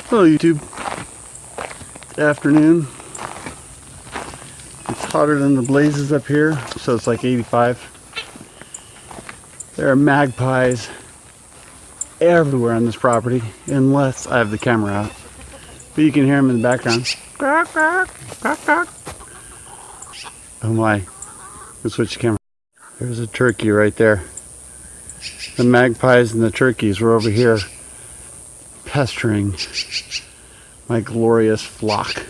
Hello YouTube. It's afternoon. It's hotter than the blazes up here, so it's like 85. There are magpies everywhere on this property, unless I have the camera out. But you can hear them in the background. Quack, quack, quack, quack. Oh my. Let's switch the camera. There's a turkey right there. The magpies and the turkeys were over here pestering my glorious flock.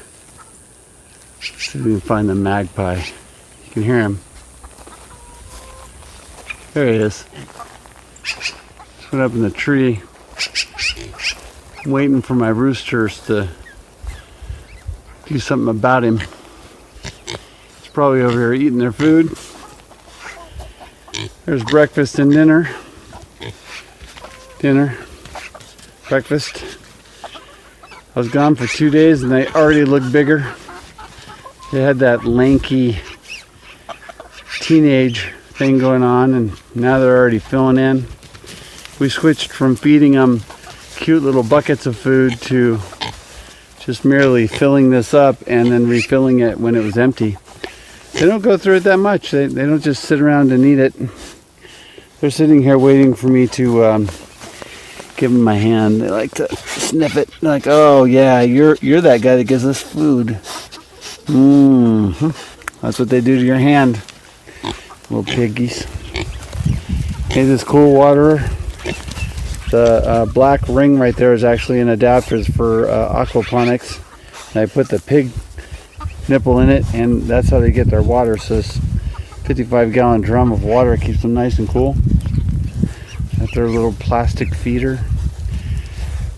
Let's see if we can find the magpie. You can hear him. There he is. Just went up in the tree. I'm waiting for my roosters to do something about him. He's probably over here eating their food. There's breakfast and dinner. Breakfast. I was gone for 2 days and they already look bigger. They had that lanky teenage thing going on and now they're already filling in. We switched from feeding them cute little buckets of food to just merely filling this up and then refilling it when it was empty. They don't go through it that much. They don't just sit around and eat it. They're sitting here waiting for me to give them my hand. They like to sniff it. They're like, oh yeah, you're that guy that gives us food. That's what they do to your hand, little piggies. Okay, this cool water. The black ring right there is actually an adapter for aquaponics. And I put the pig nipple in it, and that's how they get their water. So this 55-gallon drum of water keeps them nice and cool. That's their little plastic feeder.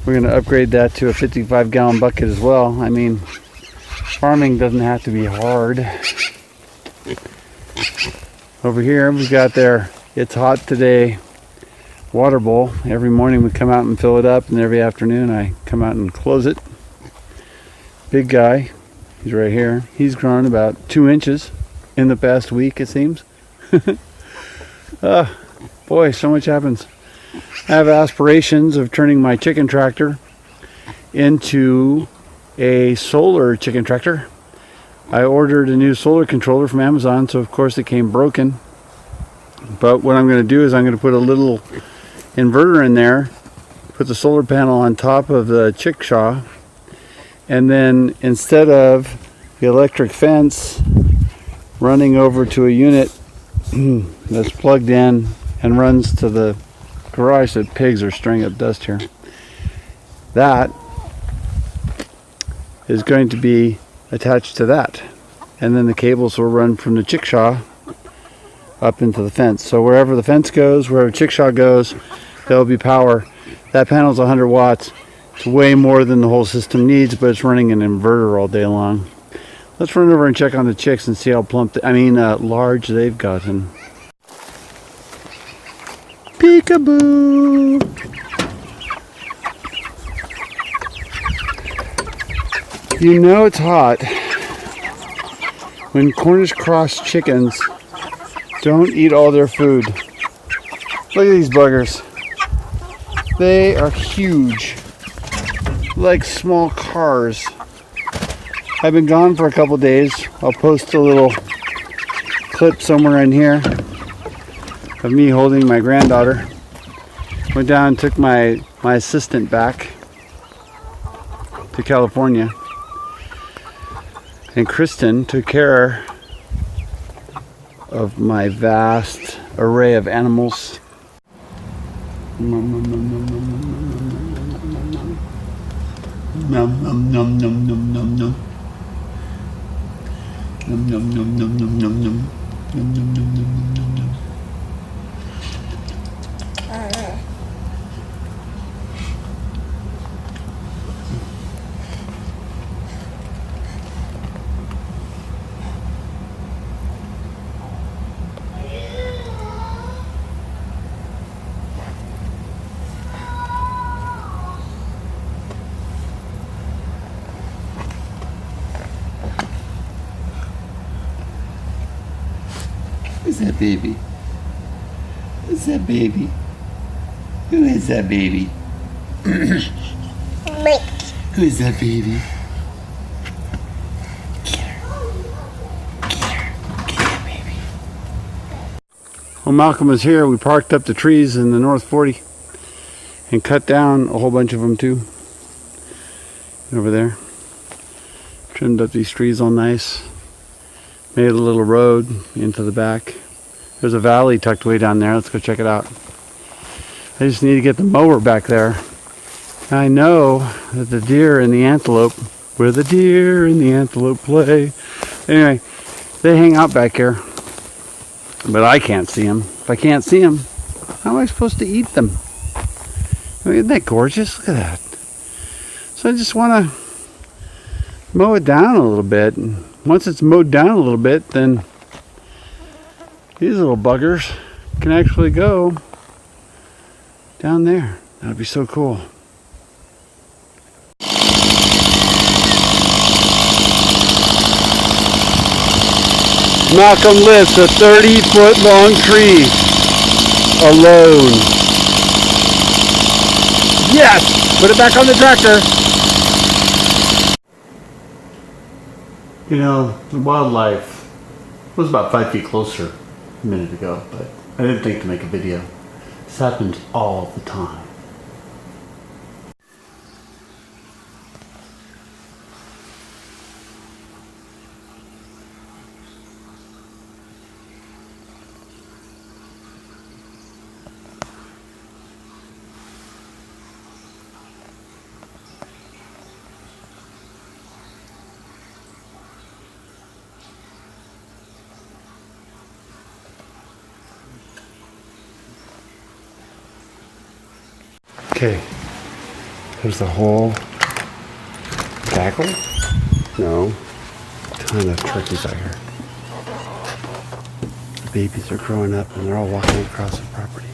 We're going to upgrade that to a 55-gallon bucket as well. I mean, farming doesn't have to be hard. Over here we got their It's Hot Today water bowl. Every morning we come out and fill it up, and every afternoon I come out and close it. Big guy. He's right here. He's grown about 2 inches in the past week, it seems. Boy, so much happens. I have aspirations of turning my chicken tractor into a solar chicken tractor. I ordered a new solar controller from Amazon, so of course it came broken. But what I'm going to do is I'm going to put a little inverter in there, put the solar panel on top of the chickshaw, and then instead of the electric fence running over to a unit that's plugged in and runs to the garage that pigs are stirring up dust here, that is going to be attached to that, and then the cables will run from the chickshaw up into the fence. So wherever the fence goes, wherever chickshaw goes, there will be power. That panel's 100 watts. It's way more than the whole system needs, but it's running an inverter all day long. Let's run over and check on the chicks and see how large they've gotten. Peekaboo! You know it's hot when Cornish cross chickens don't eat all their food. Look at these buggers. They are huge, like small cars. I've been gone for a couple days. I'll post a little clip somewhere in here of me holding my granddaughter. Went down and took my assistant back to California. And Kristen took care of my vast array of animals. Nom nom nom nom nom nom nom nom nom nom nom nom nom. Nom nom nom nom nom nom nom nom nom nom nom nom nom. Who's that baby? Who's that baby? Who is that baby? Who is that baby? Get her. Get her. Get that baby. When Malcolm was here, we parked up the trees in the North 40 and cut down a whole bunch of them too. Over there. Trimmed up these trees all nice. Made a little road into the back. There's a valley tucked way down there. Let's go check it out. I just need to get the mower back there. I know that the deer and the antelope, where the deer and the antelope play. Anyway, they hang out back here. But I can't see them. If I can't see them, how am I supposed to eat them? I mean, isn't that gorgeous? Look at that. So I just want to mow it down a little bit. And once it's mowed down a little bit, then these little buggers can actually go down there. That would be so cool. Malcolm lifts a 30-foot long tree alone. Yes! Put it back on the tractor. You know, the wildlife was about 5 feet closer a minute ago, but I didn't think to make a video. This happens all the time. Okay, there's the whole tackle? No, ton of turkeys out here. The babies are growing up and they're all walking across the property.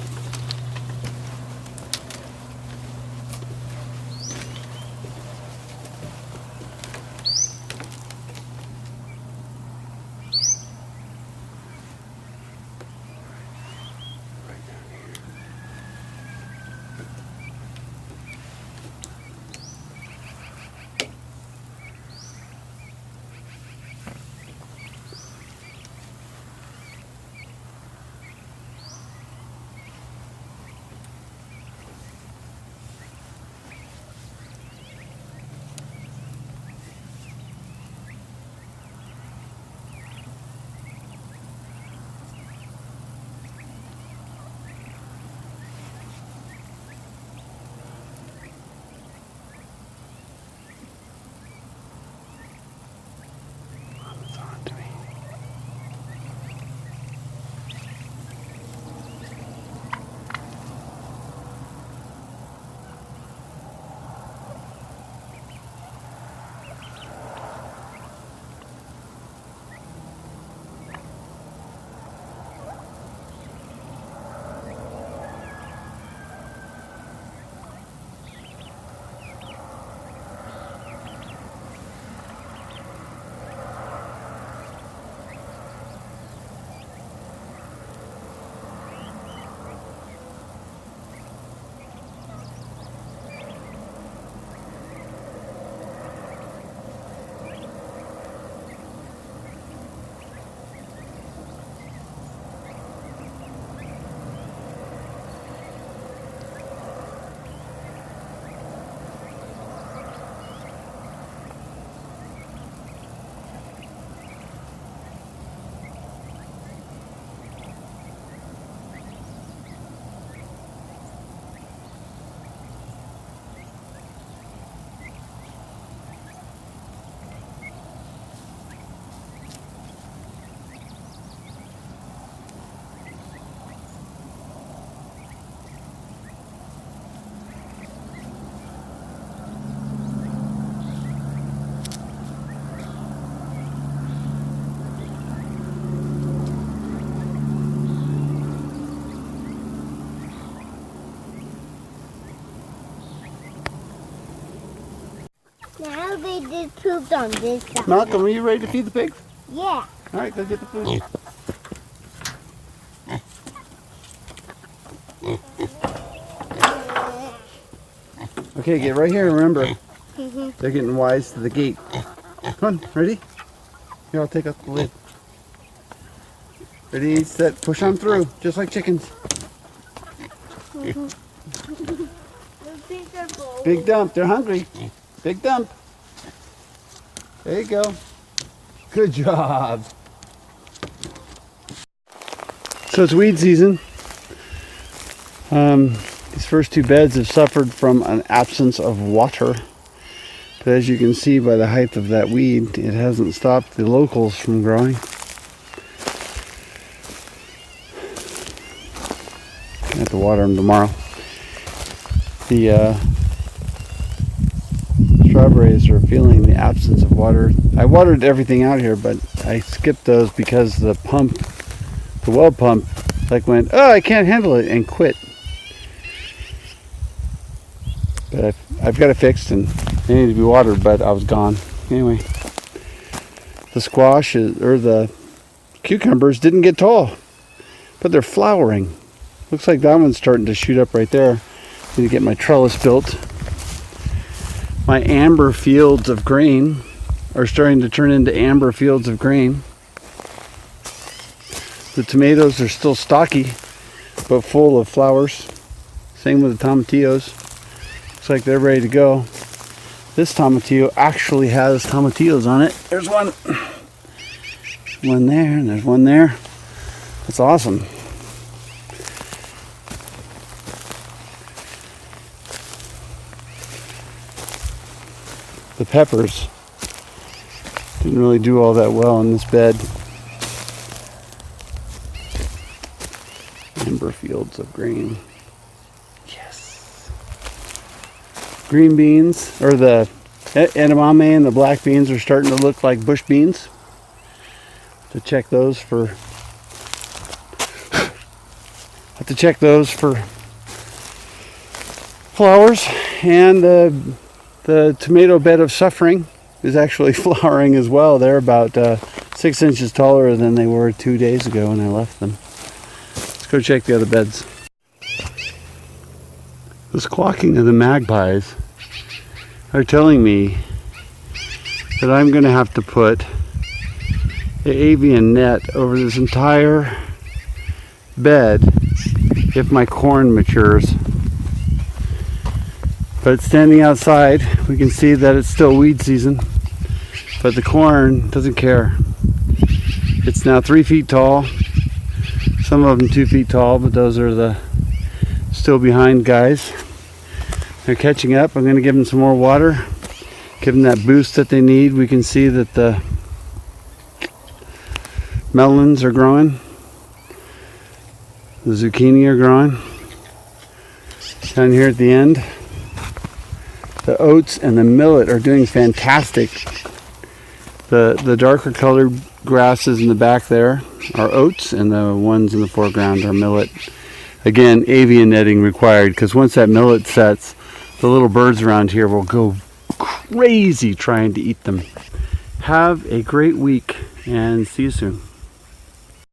Now they just pooped on this side. Malcolm, are you ready to feed the pigs? Yeah. All right, go get the food. Okay, get right here. Remember, They're getting wise to the gate. Come on, ready? Here, I'll take up the lid. Ready, set, push on through, just like chickens. Big dump, they're hungry. Big dump. There you go. Good job. So it's weed season. These first two beds have suffered from an absence of water. But as you can see by the height of that weed, it hasn't stopped the locals from growing. I have to water them tomorrow. The strawberries are feeling the absence of water. I watered everything out here, but I skipped those because the well pump, like went, oh, I can't handle it, and quit. But I've got it fixed and they need to be watered, but I was gone. Anyway, the squash or the cucumbers didn't get tall, but they're flowering. Looks like that one's starting to shoot up right there. Need to get my trellis built. My amber fields of grain are starting to turn into amber fields of grain. The tomatoes are still stocky, but full of flowers. Same with the tomatillos. Looks like they're ready to go. This tomatillo actually has tomatillos on it. There's one there, and there's one there. That's awesome. The peppers didn't really do all that well in this bed. Amber fields of grain. Yes. Green beans, or the edamame and the black beans are starting to look like bush beans. Have to check those for flowers. And the tomato bed of suffering is actually flowering as well. They're about 6 inches taller than they were 2 days ago when I left them. Let's go check the other beds. The squawking of the magpies are telling me that I'm going to have to put the avian net over this entire bed if my corn matures. But standing outside, we can see that it's still weed season, but the corn doesn't care. It's now 3 feet tall, some of them 2 feet tall, but those are the still behind guys. They're catching up. I'm going to give them some more water, give them that boost that they need. We can see that the melons are growing, the zucchini are growing. Down here at the end, the oats and the millet are doing fantastic. The darker colored grasses in the back there are oats, and the ones in the foreground are millet. Again, avian netting required, because once that millet sets, the little birds around here will go crazy trying to eat them. Have a great week, and see you soon.